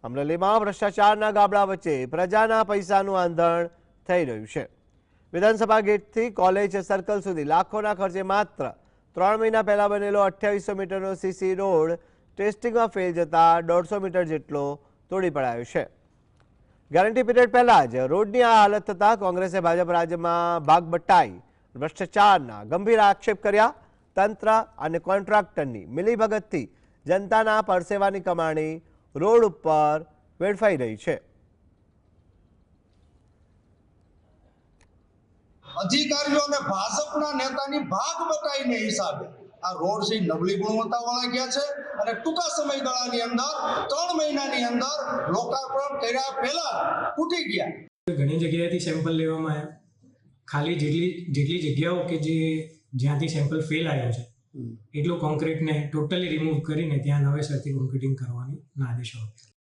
અમરેલીમાં ભ્રષ્ટાચારના ગાબડા વચ્ચે પ્રજાના પૈસાનું આંધણ થઈ રહ્યું છે। વિધાનસભા ગેટથી કોલેજ સર્કલ સુધી લાખોના ખર્ચે માત્ર 3 મહિના પહેલા બનેલો 2800 મીટરનો સીસી રોડ ટેસ્ટિંગમાં ફેલ જતા 150 મીટર જેટલો તોડી પડાયો છે। ગેરંટી પીરિયડ પહેલા જ રોડની આ હાલત થતા કોંગ્રેસે ભાજપ રાજ્યમાં ભાગ બટાઈ ભ્રષ્ટાચારના ગંભીર આક્ષેપ કર્યા। તંત્ર અને કોન્ટ્રાક્ટરની મિલીભગતથી જનતાના પરસેવાની કમાણી રોડ ઉપર વેડફાઈ રહી છે। અધિકારીઓને ભાજપના નેતાની ભાગ બટાઈને હિસાબે આ રોડ છે નબળી ગુણવત્તાવાળા ગયા છે અને ટૂંકા સમયગાળાની અંદર 3 મહિનાની અંદર લોકાર્પણ કર્યા પહેલા તૂટી ગયા। ઘણી જગ્યાએથી સેમ્પલ લેવામાં આવ્યા। ખાલી જેટલી જગ્યાઓ કે જ્યાંથી સેમ્પલ ફેલ આવ્યો છે એટલું કોન્ક્રીટને ટોટલી રિમૂવ કરીને ત્યાં નવેસરથી કોન્ક્રીટિંગ કરવાની આદેશો આપ્યા।